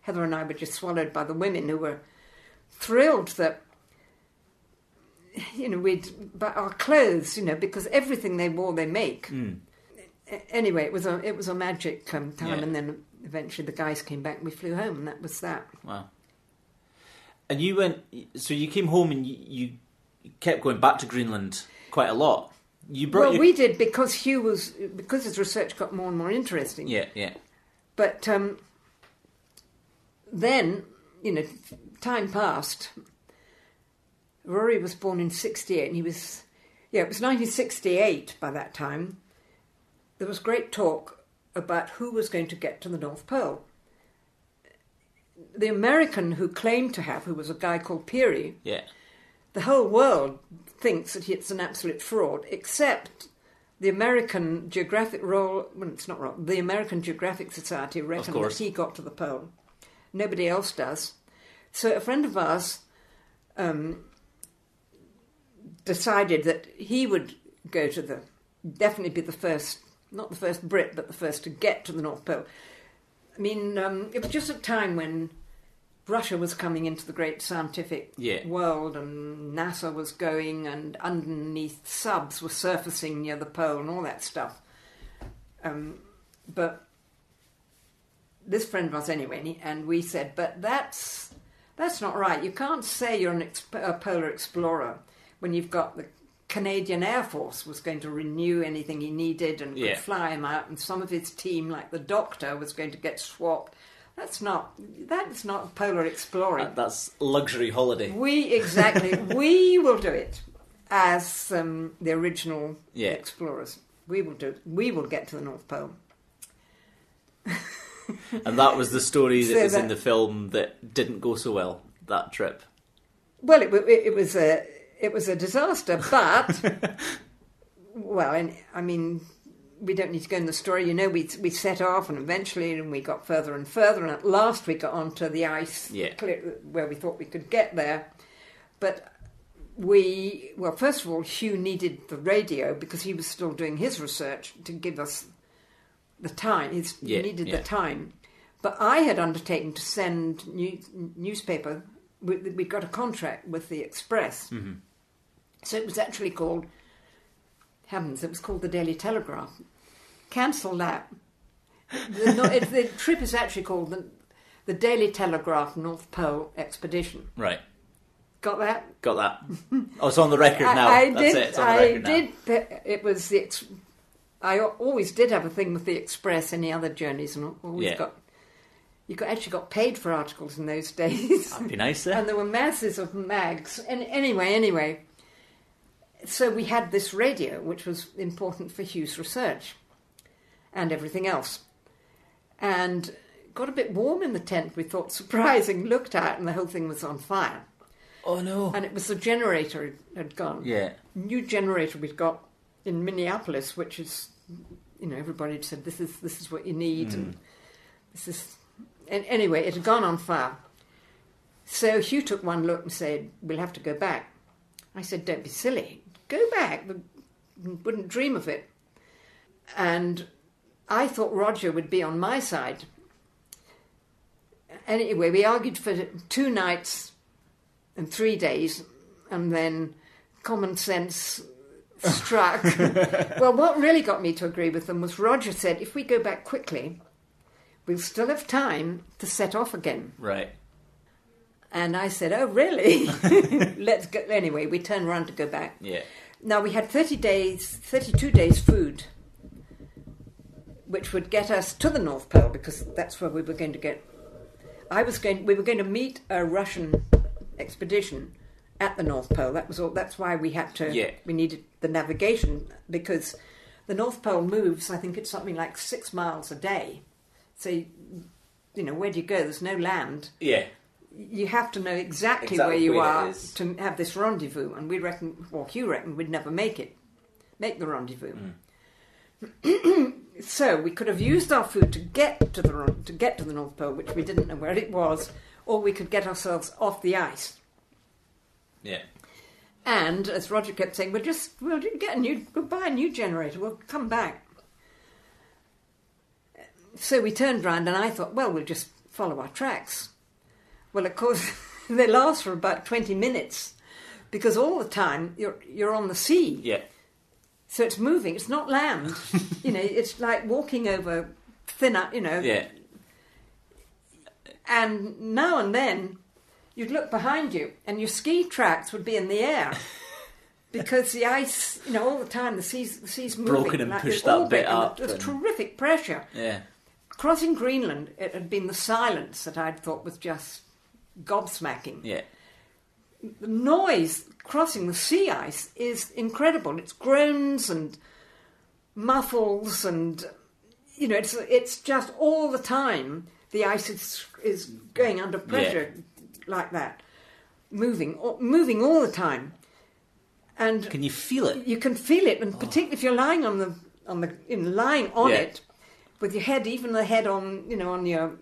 Heather and I were just swallowed by the women who were thrilled that, but our clothes, because everything they wore they make. Anyway, it was a magic time, and then eventually the guys came back and we flew home, and that was that. Wow. And you came home and you kept going back to Greenland quite a lot. We did because because his research got more and more interesting. Yeah. But then, time passed. Rory was born in 68, and it was 1968 by that time. There was great talk about who was going to get to the North Pole. The American who claimed to have, who was a guy called Peary, the whole world thinks that it's an absolute fraud, except the American Geographic the American Geographic Society reckon that he got to the pole. Nobody else does. So a friend of ours decided that he would go to definitely be the first, not the first Brit, but the first to get to the North Pole. I mean, it was just a time when Russia was coming into the great scientific world, and NASA was going, and underneath subs were surfacing near the pole and all that stuff. But this friend of ours anyway, and we said, but that's not right. You can't say you're a polar explorer when you've got the Canadian Air Force was going to renew anything he needed and could fly him out, and some of his team, like the doctor, was going to get swapped. That's not polar exploring. That's luxury holiday. We will do it as the original explorers. We will do it. We will get to the North Pole. And that was the story that was in the film that didn't go so well, that trip. Well, it was a disaster, but well, I mean, we don't need to go in the story. We set off, and eventually, and we got further and further, and at last we got onto the ice where we thought we could get there. But first of all, Hugh needed the radio because he was still doing his research to give us the time. He needed the time. But I had undertaken to send newspaper. We got a contract with the Express. Mm-hmm. So it was actually called, it was called the Daily Telegraph. Cancel that. The trip is actually called the Daily Telegraph North Pole Expedition. Right. Got that? Got that. Oh, it's on the record now. It's on the record now. It was I always did have a thing with the Express, any other journeys, and always actually got paid for articles in those days. That'd be nice, then. And there were masses of mags. And anyway, so we had this radio, which was important for Hugh's research and everything else. And it got a bit warm in the tent, we thought, surprising, looked out, and the whole thing was on fire. Oh, no. And it was the generator had gone. Yeah. New generator we'd got in Minneapolis, which is, everybody had said, this is what you need, and this is... And anyway, it had gone on fire. So Hugh took one look and said, we'll have to go back. I said, don't be silly. Go back. Wouldn't dream of it. And I thought Roger would be on my side. Anyway, we argued for 2 nights and 3 days, and then common sense struck. Well, what really got me to agree with them was Roger said, if we go back quickly, we'll still have time to set off again. Right. And I said, oh, really? Let's go. Anyway, we turned around to go back. Yeah. Now, we had 32 days food, which would get us to the North Pole, because that's where we were going to get... We were going to meet a Russian expedition at the North Pole. That was all. That's why we had to... Yeah. We needed the navigation, because the North Pole moves, I think it's something like 6 miles a day. So, where do you go? There's no land. Yeah. You have to know exactly where you are to have this rendezvous. And we reckon, Hugh reckoned we'd never make the rendezvous. So we could have used our food to get to the North Pole, which we didn't know where it was, or we could get ourselves off the ice. Yeah. And as Roger kept saying, we'll buy a new generator. We'll come back. So we turned round, and I thought, well, we'll just follow our tracks. Well, of course, they last for about 20 minutes, because all the time you're on the sea. Yeah. So it's moving. It's not land. It's like walking over thinner, Yeah. And now and then you'd look behind you, and your ski tracks would be in the air. Because the ice, all the time, the sea's moving. Broken and pushed that bit up. There's terrific pressure. Yeah. crossing Greenland, it had been the silence that I'd thought was just gobsmacking. Yeah. The noise crossing the sea ice is incredible. It's groans and muffles and, you know, it's just all the time the ice is going under pressure like that, moving all the time. And can you feel it? You can feel it, and particularly if you're lying lying on it, with your head, even the head on, you know, on your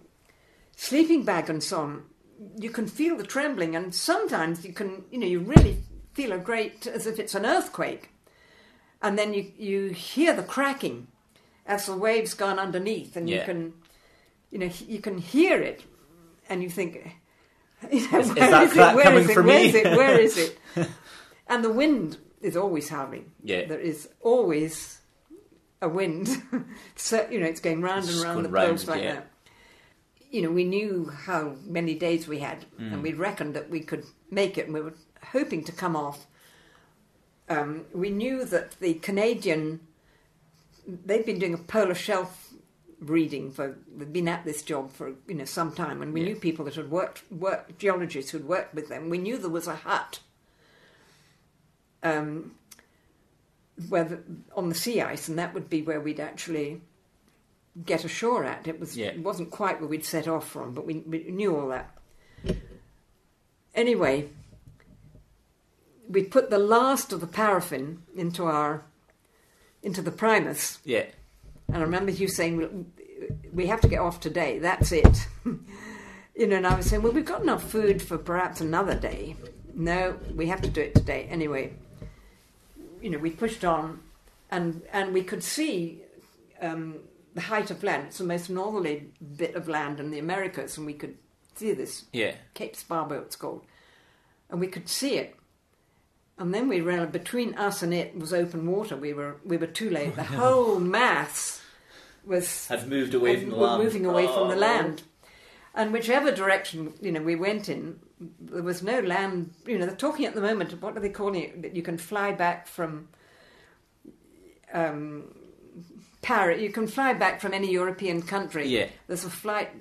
sleeping bag and so on, you can feel the trembling, and sometimes you can, you know, you really feel as if it's an earthquake, and then you hear the cracking as the waves gone underneath, and you can, you know, you can hear it, and you think, you know, where is it? And the wind is always howling. Yeah. There is always a wind. So, you know, it's going round and round the poles like that. You know, we knew how many days we had, and we reckoned that we could make it, and we were hoping to come off. We knew that the Canadian, they've been doing a polar shelf reading they've been at this job for, you know, some time, and we knew people that had worked, geologists who'd worked with them. We knew there was a hut on the sea ice, and that would be where we'd actually get ashore at. It wasn't quite where we'd set off from, but we knew all that. Anyway, we put the last of the paraffin into the Primus. Yeah. And I remember you saying, we have to get off today, that's it. You know, and I was saying, well, we've got enough food for perhaps another day. No, we have to do it today. Anyway, you know, we pushed on, and we could see the height of land. It's the most northerly bit of land in the Americas, and we could see this. Yeah. Cape Sparbo, it's called. And we could see it. And then we realized between us and it was open water. We were too late. The whole mass had moved away from the land. Moving away from the land. And whichever direction, you know, we went in, there was no land. You know, they're talking at the moment of, what are they calling it? That you can fly back from Paris. You can fly back from any European country. Yeah. There's a flight.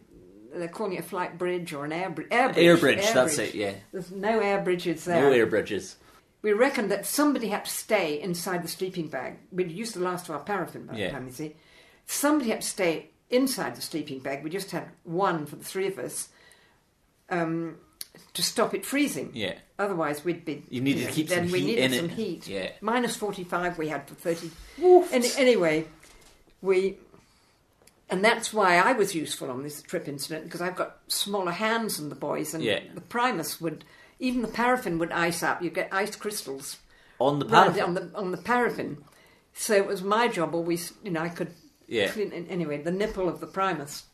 They're calling it a flight bridge or an air bridge. Air bridge, that's it. Yeah. There's no air bridges there. No air bridges. We reckoned that somebody had to stay inside the sleeping bag. We'd used the last of our paraffin by the time, you see. Somebody had to stay inside the sleeping bag. We just had one for the three of us to stop it freezing. Yeah. Otherwise, we'd be... You needed to keep some heat in it. Some heat. Yeah. Minus 45 we had for 30... Anyway, and that's why I was useful on this trip incident, because I've got smaller hands than the boys, and the Primus would... Even the paraffin would ice up. You get ice crystals on the paraffin. On the paraffin. So it was my job. Always, you know, I could clean. Anyway, the nipple of the Primus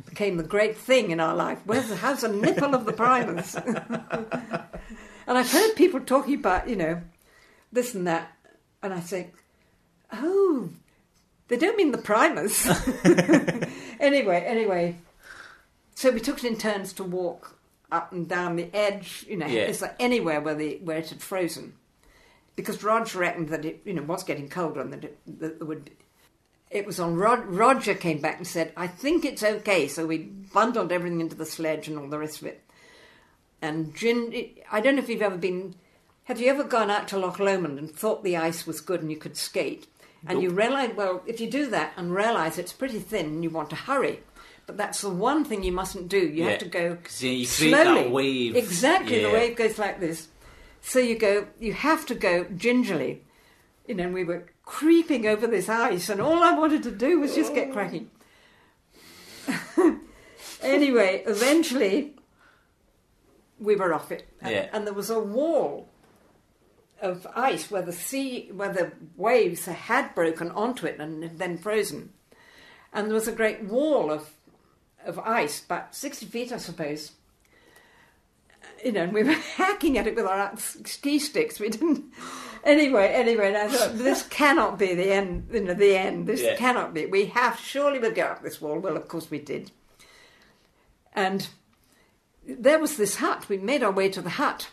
became the great thing in our life. How's the nipple of the Primus? And I've heard people talking about, you know, this and that, and I think, oh, they don't mean the Primus. Anyway, so we took it in turns to walk up and down the edge, you know, it's like anywhere where it had frozen, because Roger reckoned that it, you know, was getting colder and that it would. It was on Roger came back and said, "I think it's okay." So we bundled everything into the sledge and all the rest of it. And I don't know if you've ever been. Have you ever gone out to Loch Lomond and thought the ice was good and you could skate, and you realise, well, if you do that and realise it's pretty thin and you want to hurry. But that's the one thing you mustn't do. You have to go you slowly. That wave. Exactly, the wave goes like this. So you have to go gingerly. You know, and we were creeping over this ice, and all I wanted to do was just get cracking. Anyway, eventually, we were off it. And there was a wall of ice where the waves had broken onto it and had then frozen. And there was a great wall of ice, about 60 feet, I suppose. You know, and we were hacking at it with our ski sticks. We didn't... Anyway, and I thought, this cannot be the end, you know, the end. This cannot be. Surely we'll get up this wall. Well, of course we did. And there was this hut. We made our way to the hut.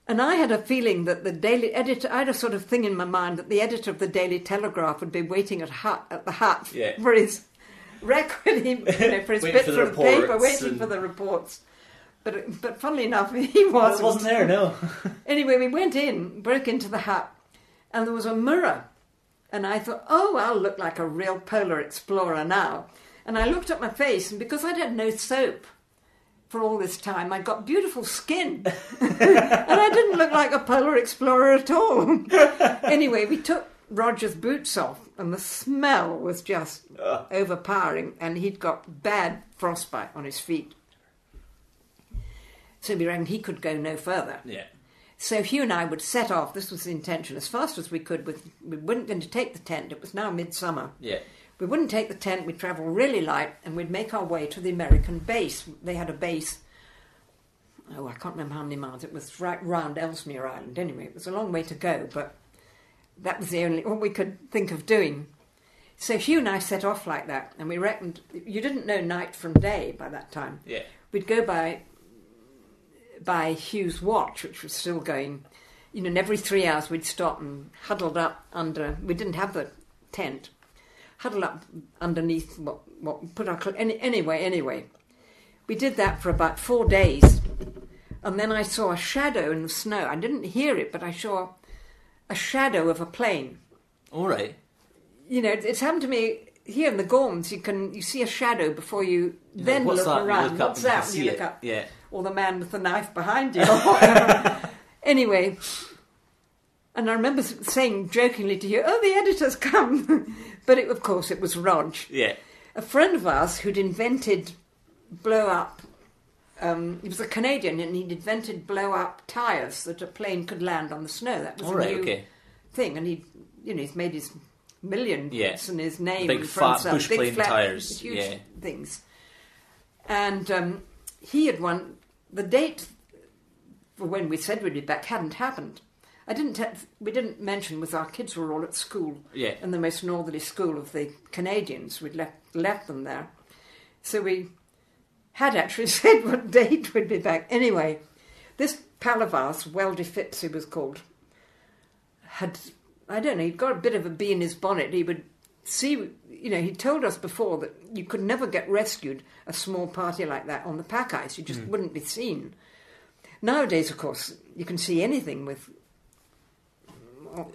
And I had a feeling that the Daily Editor, I had a sort of thing in my mind that the editor of the Daily Telegraph would be waiting at the hut record him, for his Waiting bits for the of paper, reports waiting and- for the reports. But funnily enough, he wasn't. It wasn't there, no. Anyway, we went in, broke into the hut, and there was a mirror. And I thought, oh, I'll look like a real polar explorer now. And I looked at my face, and because I'd had no soap for all this time, I'd got beautiful skin. And I didn't look like a polar explorer at all. Anyway, we took Roger's boots off, and the smell was just overpowering, and he'd got bad frostbite on his feet. So we reckoned he could go no further. Yeah. So Hugh and I would set off, this was the intention, as fast as we could. We weren't going to take the tent, it was now midsummer. Yeah. We wouldn't take the tent, we'd travel really light, and we'd make our way to the American base. They had a base, I can't remember how many miles, it was right round Ellesmere Island. Anyway, it was a long way to go, but that was what we could think of doing. So Hugh and I set off like that, and we reckoned, you didn't know night from day by that time. Yeah. We'd go by Hugh's watch, which was still going, and every 3 hours we'd stop and huddled up under, we didn't have the tent, huddled up underneath anyway. We did that for about 4 days, and then I saw a shadow in the snow. I didn't hear it, but I saw a shadow of a plane. All right. It's happened to me here in the Gorms. You see a shadow before you then What's look that? around. You look up What's and you that? can You see look it. up. Yeah. Or the man with the knife behind you, or whatever. Anyway, and I remember saying jokingly to you, "Oh, the editor's come," but of course it was Rog. Yeah. A friend of ours who'd invented blow-up. He was a Canadian, and he'd invented blow-up tyres that a plane could land on the snow. That was All a right. new Okay. thing, and he's made his million and his name Big for fat himself. bush Big plane flat, tyres. huge Yeah. things. And he had won. The date for when we said we'd be back hadn't happened. We didn't mention was our kids were all at school. Yeah. In the most northerly school of the Canadians. We'd left them there. So we had actually said what date we'd be back. Anyway, this pal of ours, Weldy Phipps he was called, he'd got a bit of a bee in his bonnet. He would see, he told us before that you could never get rescued, a small party like that, on the pack ice. You just wouldn't be seen. Nowadays, of course, you can see anything with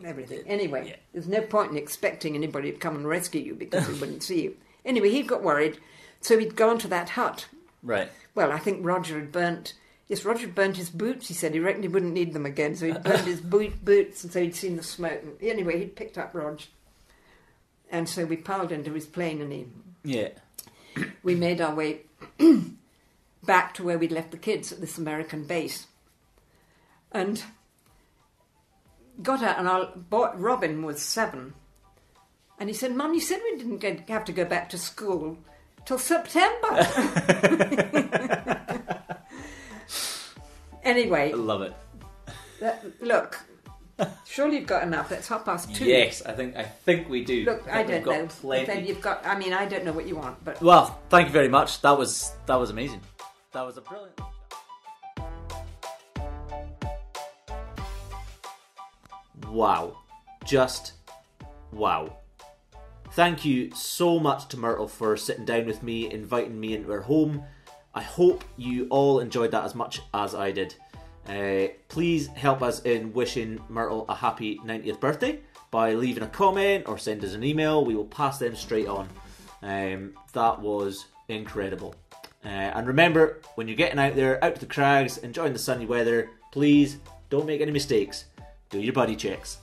everything. Anyway, There's no point in expecting anybody to come and rescue you because they wouldn't see you. Anyway, he got worried, so he'd gone to that hut. Right. Well, I think Roger had burnt his boots, he said. He reckoned he wouldn't need them again, so he'd burnt his boots, and so he'd seen the smoke. And anyway, he'd picked up Rog. And so we piled into his plane, and we made our way back to where we'd left the kids at this American base. And got out, and our boy, Robin was 7. And he said, "Mum, you said we didn't have to go back to school till September." Anyway. I love it. Look, surely you've got enough. It's 2:30. Yes, I think we do. Look, I don't know. Plenty. Then you've got. I mean, I don't know what you want, but Well, thank you very much. That was amazing. That was a brilliant. Wow. Just wow. Thank you so much to Myrtle for sitting down with me, inviting me into her home. I hope you all enjoyed that as much as I did. Please help us in wishing Myrtle a happy 90th birthday by leaving a comment or send us an email. We will pass them straight on. That was incredible. And remember, when you're getting out there, out to the crags, enjoying the sunny weather, please don't make any mistakes. Do your buddy checks.